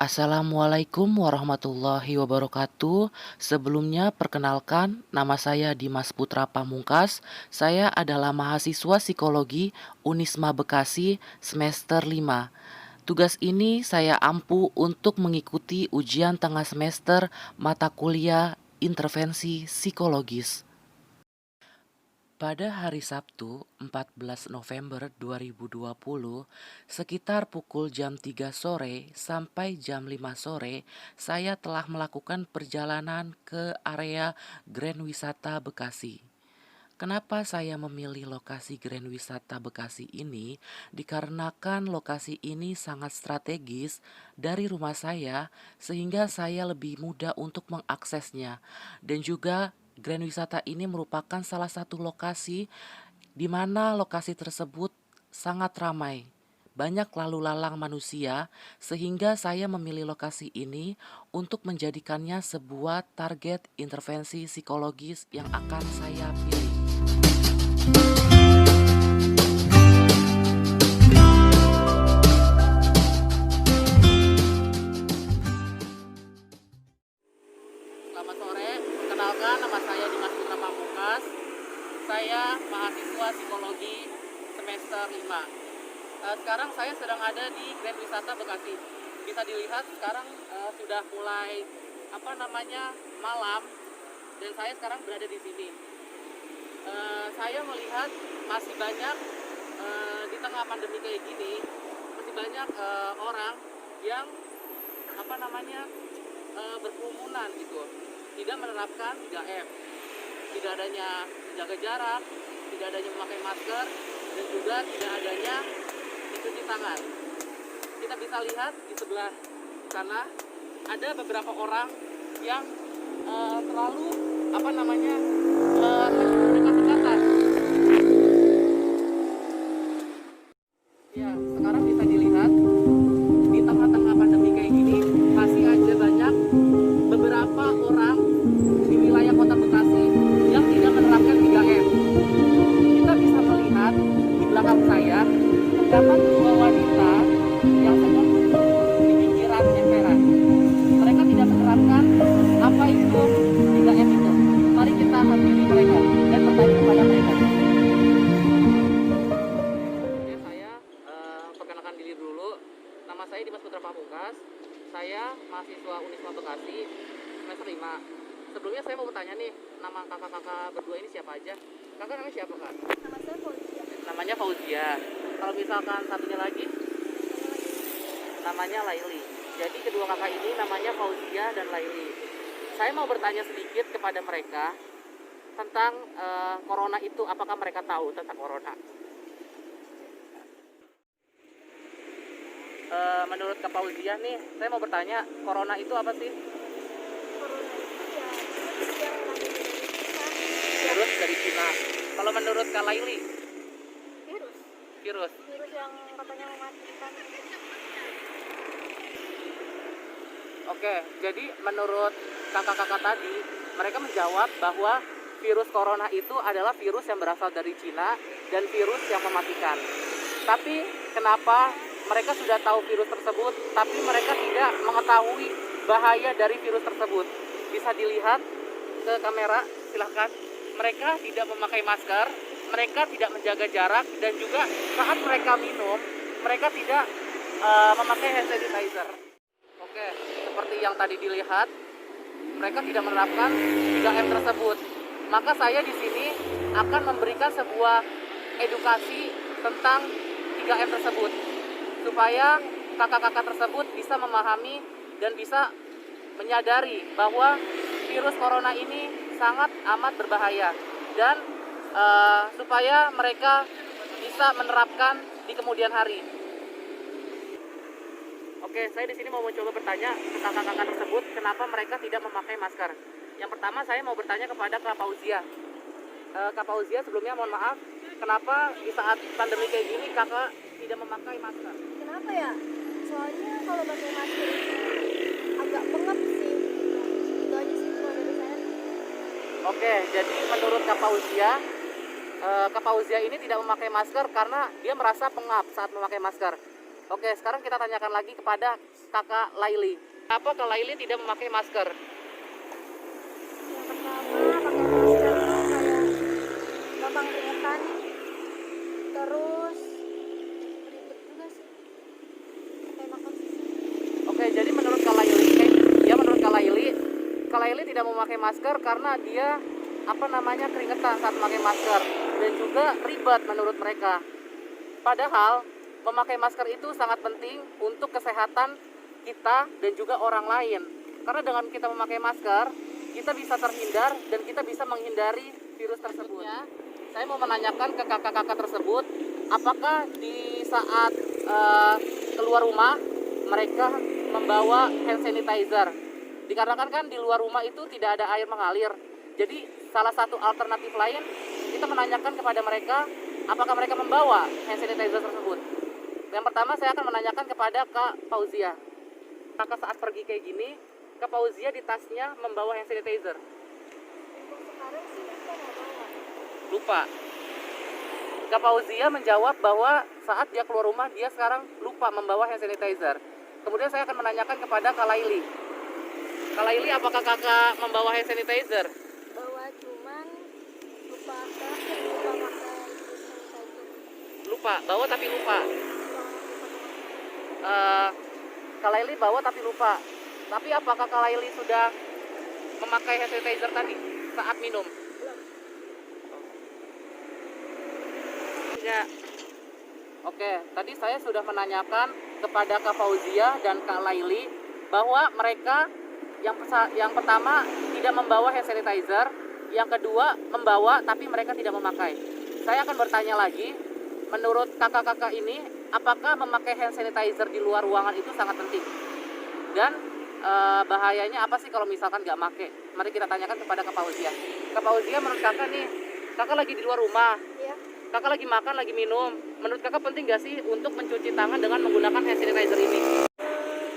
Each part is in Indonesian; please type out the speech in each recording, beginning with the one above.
Assalamualaikum warahmatullahi wabarakatuh. Sebelumnya perkenalkan, nama saya Dimas Putra Pamungkas. Saya adalah mahasiswa psikologi Unisma Bekasi semester 5. Tugas ini saya ampu untuk mengikuti ujian tengah semester mata kuliah intervensi psikologis. Pada hari Sabtu, 14 November 2020, sekitar pukul jam 3 sore sampai jam 5 sore, saya telah melakukan perjalanan ke area Grand Wisata Bekasi. Kenapa saya memilih lokasi Grand Wisata Bekasi ini? Dikarenakan lokasi ini sangat strategis dari rumah saya, sehingga saya lebih mudah untuk mengaksesnya. Dan juga Grand Wisata ini merupakan salah satu lokasi di mana lokasi tersebut sangat ramai. Banyak lalu lalang manusia, sehingga saya memilih lokasi ini untuk menjadikannya sebuah target intervensi psikologis yang akan saya pilih. Selamat sore, perkenalkan nama saya Dimas Putra Pamungkas. Saya mahasiswa psikologi semester 5. Sekarang saya sedang ada di Grand Wisata Bekasi. Bisa dilihat sekarang sudah mulai malam, dan saya sekarang berada di sini. Saya melihat masih banyak di tengah pandemi kayak gini, masih banyak orang yang berkerumunan gitu, tidak menerapkan 3M, tidak adanya menjaga jarak, tidak adanya memakai masker, dan juga tidak adanya mencuci tangan. Kita bisa lihat di sebelah sana ada beberapa orang yang terlalu mendekat-dekatan. Ya, sekarang bisa dilihat di tengah-tengah pandemi kayak gini masih aja banyak beberapa orang di wilayah Kota Bekasi yang tidak menerapkan 3M. Kita bisa melihat di belakang saya terdapat dua wanita yang sedang duduk di pinggiran emperan. Mereka tidak menerapkan apa itu 3M itu. Mari kita hampiri mereka dan bertanya kepada mereka. Oke, saya perkenalkan diri dulu. Nama saya Dimas Putra Pamungkas. Saya mahasiswa Unisma Bekasi semester 5. Sebelumnya saya mau bertanya nih, nama kakak-kakak berdua ini siapa aja? Kakak namanya siapa, Kak? Nama saya Fauzia. Namanya Fauzia. Kalau misalkan satunya lagi, namanya Laili. Jadi kedua kakak ini namanya Fauzia dan Laili. Saya mau bertanya sedikit kepada mereka tentang corona itu, apakah mereka tahu tentang corona? Menurut Kak Fauzia nih, saya mau bertanya, corona itu apa sih? Corona itu ya virus yang lagi di Indonesia. Virus dari Cina. Kalau menurut Kak Laili, Virus virus. virus yang katanya mematikan. Oke, jadi menurut kakak-kakak tadi, mereka menjawab bahwa virus corona itu adalah virus yang berasal dari Cina dan virus yang mematikan. Tapi kenapa mereka sudah tahu virus tersebut, tapi mereka tidak mengetahui bahaya dari virus tersebut? Bisa dilihat ke kamera, silahkan. Mereka tidak memakai masker, mereka tidak menjaga jarak, dan juga saat mereka minum, mereka tidak memakai hand sanitizer. Oke, seperti yang tadi dilihat, mereka tidak menerapkan 3M tersebut. Maka saya di sini akan memberikan sebuah edukasi tentang 3M tersebut, supaya kakak-kakak tersebut bisa memahami dan bisa menyadari bahwa virus corona ini sangat amat berbahaya, dan supaya mereka bisa menerapkan di kemudian hari. Oke, saya di sini mau mencoba bertanya ke kakak-kakak tersebut kenapa mereka tidak memakai masker. Yang pertama saya mau bertanya kepada Kak Fauzia. Kak Fauzia, sebelumnya mohon maaf, kenapa di saat pandemi kayak gini kakak tidak memakai masker? Kenapa ya? Soalnya kalau pakai masker itu agak pengap sih. Itu aja sih kalau dari saya. Oke, jadi menurut Kak Fauzia ini tidak memakai masker karena dia merasa pengap saat memakai masker. Oke, sekarang kita tanyakan lagi kepada kakak Laili. Kenapa Kak Laili tidak memakai masker? Yang pertama pakai masker tuh kayak gampang keringetan, terus ribet juga sih kayak makan susu. Oke, jadi menurut Kak Laili, menurut Kak Laili tidak memakai masker karena dia keringetan saat memakai masker dan juga ribet menurut mereka. Padahal memakai masker itu sangat penting untuk kesehatan kita dan juga orang lain. Karena dengan kita memakai masker, kita bisa terhindar dan kita bisa menghindari virus tersebut. Saya mau menanyakan ke kakak-kakak tersebut, apakah di saat keluar rumah mereka membawa hand sanitizer? Dikarenakan kan di luar rumah itu tidak ada air mengalir. Jadi salah satu alternatif lain kita menanyakan kepada mereka, apakah mereka membawa hand sanitizer tersebut. Yang pertama saya akan menanyakan kepada Kak Fauzia. Kakak saat pergi kayak gini, Kak Fauzia di tasnya membawa hand sanitizer? Untuk sekarang sih kita nggak bawa. Lupa. Kak Fauzia menjawab bahwa saat dia keluar rumah dia sekarang lupa membawa hand sanitizer. Kemudian saya akan menanyakan kepada Kak Laili. Kak Laili, apakah kakak membawa hand sanitizer? Bawa, cuman lupa pakai sanitizer. Lupa, bawa tapi lupa. Kak Laili bawa tapi lupa. Tapi apakah Kak Laili sudah memakai hand sanitizer tadi saat minum? Ya. Oke, tadi saya sudah menanyakan kepada Kak Fauzia dan Kak Laili bahwa mereka yang pertama tidak membawa hand sanitizer, yang kedua membawa tapi mereka tidak memakai. Saya akan bertanya lagi, menurut kakak-kakak ini, apakah memakai hand sanitizer di luar ruangan itu sangat penting? Dan bahayanya apa sih kalau misalkan nggak make? Mari kita tanyakan kepada Kak Fauzia. Kak Fauzia, menurut kakak nih, kakak lagi di luar rumah, Iya. kakak lagi makan, lagi minum. Menurut kakak penting nggak sih untuk mencuci tangan dengan menggunakan hand sanitizer ini?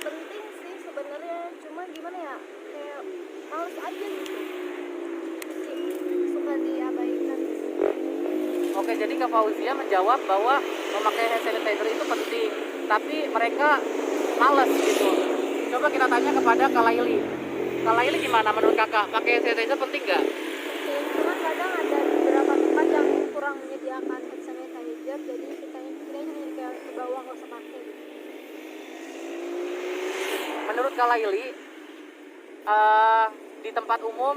Penting sih sebenarnya, cuma gimana ya, kayak males aja gitu, suka diabaikan. Oke, jadi Kak Fauzia menjawab bahwa memakai hand sanitizer itu penting, tapi mereka males gitu. Coba kita tanya kepada Kak Laili. Kak Laili gimana menurut kakak? Pakai hand sanitizer penting nggak? Penting, cuma kadang ada beberapa tempat yang kurang menyediakan hand sanitizer, jadi kita jadi kayak ke bawah nggak usah pakai gitu. Menurut Kak Laili, di tempat umum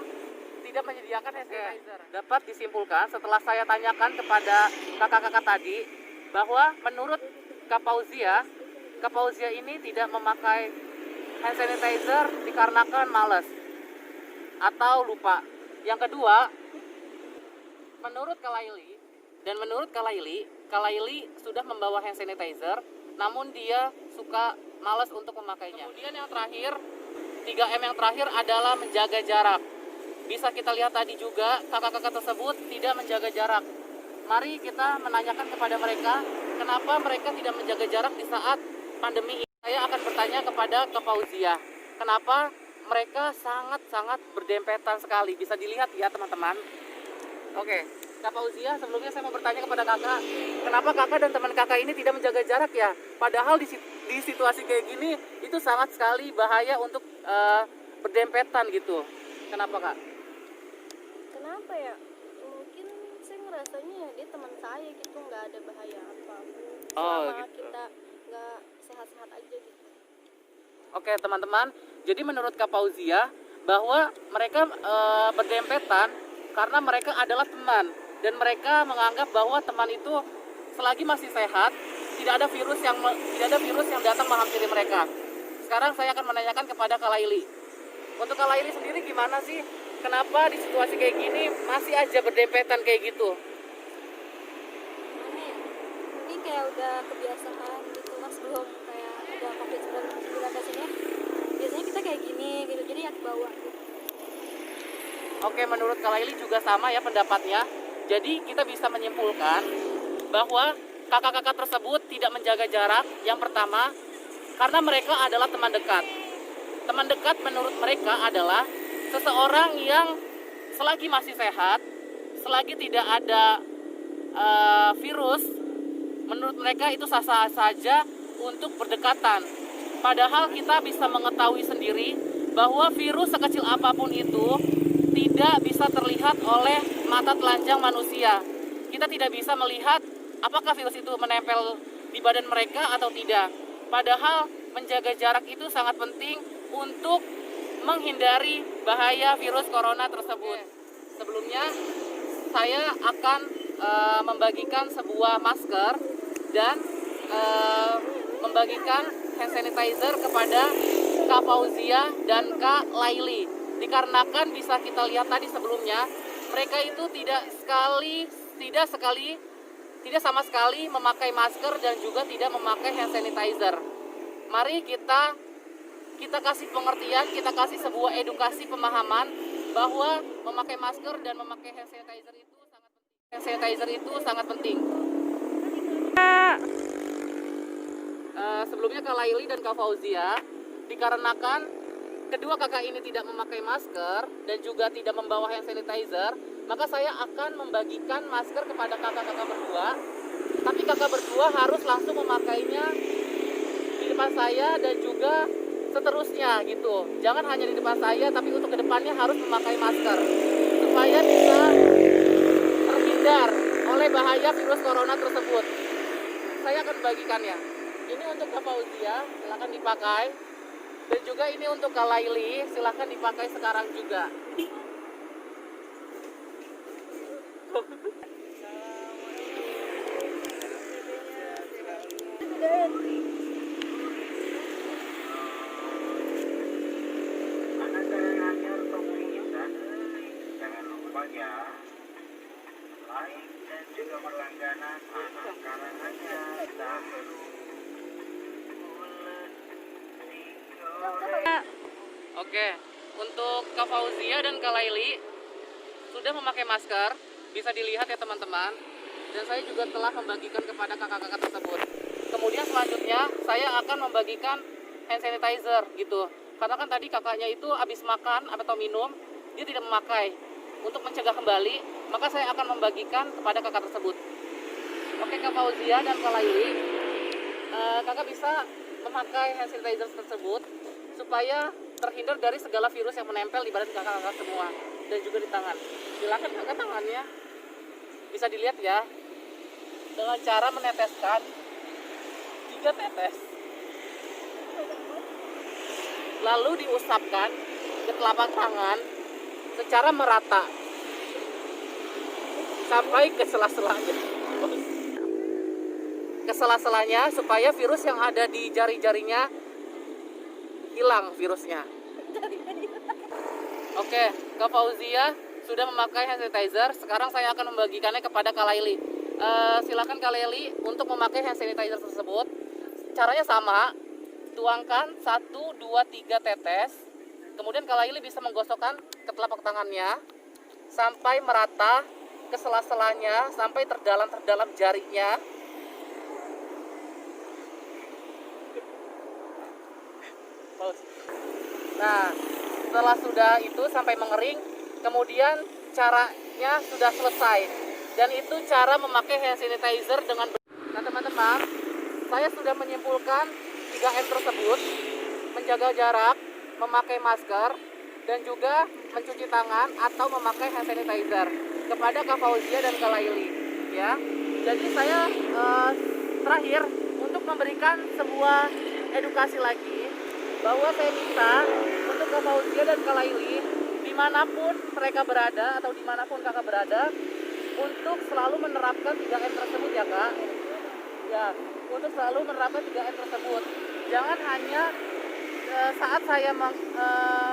tidak menyediakan hand sanitizer. Dapat disimpulkan setelah saya tanyakan kepada kakak-kakak tadi bahwa menurut Kak Fauzia ini tidak memakai hand sanitizer dikarenakan malas atau lupa. Yang kedua, menurut Kak Laili dan menurut Kak Laili sudah membawa hand sanitizer, namun dia suka malas untuk memakainya. Kemudian yang terakhir, 3M yang terakhir adalah menjaga jarak. Bisa kita lihat tadi juga kakak-kakak tersebut tidak menjaga jarak. Mari kita menanyakan kepada mereka, kenapa mereka tidak menjaga jarak di saat pandemi ini. Saya akan bertanya kepada Kak Fauzia, kenapa mereka sangat-sangat berdempetan sekali. Bisa dilihat ya teman-teman. Oke, Kak Fauzia, sebelumnya saya mau bertanya kepada kakak, kenapa kakak dan teman kakak ini tidak menjaga jarak ya? Padahal di situasi kayak gini itu sangat sekali bahaya untuk berdempetan gitu. Kenapa kak? Kenapa ya? Mungkin saya ngerasanya ya dia teman saya gitu, nggak ada bahaya apapun. Selama Gitu. kita nggak sehat-sehat aja gitu. Oke teman-teman, jadi menurut Kak Fauzia bahwa mereka berdempetan karena mereka adalah teman dan mereka menganggap bahwa teman itu selagi masih sehat tidak ada virus yang datang menghampiri mereka. Sekarang saya akan menanyakan kepada Kak Laili. Untuk Kak Laili sendiri gimana sih? Kenapa di situasi kayak gini masih aja berdempetan kayak gitu? Mana ya? Mungkin kayak udah kebiasaan gitu mas, belum kayak ada COVID-19 ini. Biasanya kita kayak gini gitu, jadi ya kebawa gitu. Oke, menurut Kak Laili juga sama ya pendapatnya. Jadi kita bisa menyimpulkan bahwa kakak-kakak tersebut tidak menjaga jarak. Yang pertama, karena mereka adalah teman dekat. Teman dekat menurut mereka adalah seseorang yang selagi masih sehat, selagi tidak ada virus, menurut mereka itu sah-sah saja untuk berdekatan. Padahal kita bisa mengetahui sendiri bahwa virus sekecil apapun itu tidak bisa terlihat oleh mata telanjang manusia. Kita tidak bisa melihat apakah virus itu menempel di badan mereka atau tidak. Padahal menjaga jarak itu sangat penting untuk menghindari bahaya virus corona tersebut. Sebelumnya saya akan membagikan sebuah masker dan membagikan hand sanitizer kepada Kak Fauzia dan Kak Laili. Dikarenakan bisa kita lihat tadi sebelumnya, mereka itu tidak sama sekali memakai masker dan juga tidak memakai hand sanitizer. Mari kita kasih pengertian, kita kasih sebuah edukasi pemahaman bahwa memakai masker dan memakai hand sanitizer itu sangat penting. Sebelumnya Kak Laili dan Kak Fauzia, dikarenakan kedua kakak ini tidak memakai masker dan juga tidak membawa hand sanitizer, maka saya akan membagikan masker kepada kakak-kakak berdua. Tapi kakak berdua harus langsung memakainya di depan saya dan juga seterusnya gitu. Jangan hanya di depan saya, tapi untuk kedepannya harus memakai masker supaya bisa terhindar oleh bahaya virus corona tersebut. Saya akan membagikannya. Ini untuk Kak Fauzia, silakan dipakai. Dan juga ini untuk Kak Laili, silakan dipakai sekarang juga. Jangan lupa ya, like dan juga berlangganan karena hanya Oke, untuk Kak Fauzia dan Kak Laili sudah memakai masker, bisa dilihat ya teman-teman. Dan saya juga telah membagikan kepada kakak-kakak tersebut. Kemudian selanjutnya saya akan membagikan hand sanitizer gitu. Karena kan tadi kakaknya itu habis makan atau minum, dia tidak memakai. Untuk mencegah kembali, maka saya akan membagikan kepada kakak tersebut. Oke Kak Fauzia dan Kak Laili, kakak bisa memakai hand sanitizer tersebut supaya terhindar dari segala virus yang menempel di badan kakak-kakak semua dan juga di tangan. Silakan kakak tangannya, bisa dilihat ya, dengan cara meneteskan 3 tetes, lalu diusapkan ke telapak tangan secara merata sampai ke sela-selanya supaya virus yang ada di jari-jarinya hilang virusnya. Oke, Kak Fauzia sudah memakai hand sanitizer. Sekarang saya akan membagikannya kepada Kak Laili. Silakan Kak Laili untuk memakai hand sanitizer tersebut. Caranya sama, tuangkan 1, 2, 3 tetes. Kemudian Kak Laili bisa menggosokkan ke telapak tangannya sampai merata ke sela-selanya, sampai terdalam jarinya. Nah, setelah sudah itu sampai mengering, kemudian caranya sudah selesai. Dan itu cara memakai hand sanitizer dengan benar. Nah teman-teman, saya sudah menyimpulkan 3M tersebut: menjaga jarak, memakai masker, dan juga mencuci tangan atau memakai hand sanitizer kepada Kak Fauzia dan Kak Laili. Ya, jadi saya terakhir untuk memberikan sebuah edukasi lagi, bahwa saya minta untuk Kak Fauzia dan Kak Laili, dimanapun mereka berada atau dimanapun kakak berada, untuk selalu menerapkan 3M tersebut ya Kak. Ya, untuk selalu menerapkan 3M tersebut. Jangan hanya saat saya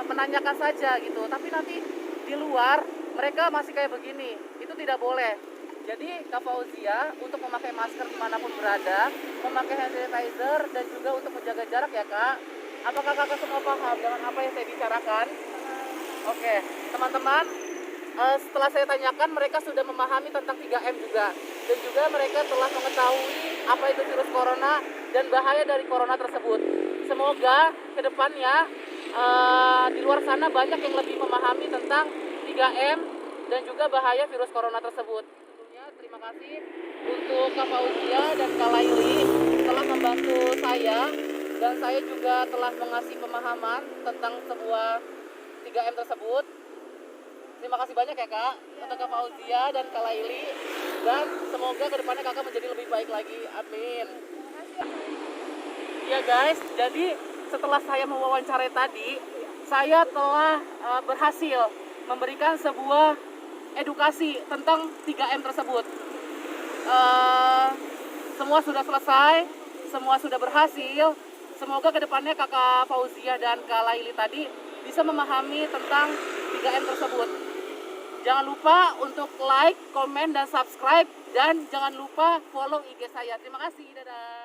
menanyakan saja gitu, tapi nanti di luar mereka masih kayak begini. Itu tidak boleh. Jadi Kak Fauzia untuk memakai masker dimanapun berada, memakai hand sanitizer, dan juga untuk menjaga jarak ya Kak. Apakah kakak semua paham dengan apa yang saya bicarakan? Oke, teman-teman, setelah saya tanyakan, mereka sudah memahami tentang 3M juga. Dan juga mereka telah mengetahui apa itu virus corona dan bahaya dari corona tersebut. Semoga kedepannya di luar sana banyak yang lebih memahami tentang 3M dan juga bahaya virus corona tersebut. Tentunya terima kasih untuk Kak Fauzia dan Kak Laili telah membantu saya, dan saya juga telah mengasih pemahaman tentang sebuah 3M tersebut. Terima kasih banyak ya Kak, untuk Kak Fauzia dan Kak Laili, dan semoga kedepannya Kakak menjadi lebih baik lagi, amin. Ya guys, jadi setelah saya mewawancarai tadi, saya telah berhasil memberikan sebuah edukasi tentang 3M tersebut. Semua sudah selesai, semua sudah berhasil. Semoga kedepannya Kakak Fauzia dan Kak Laili tadi bisa memahami tentang 3M tersebut. Jangan lupa untuk like, komen, dan subscribe. Dan jangan lupa follow IG saya. Terima kasih, dadah.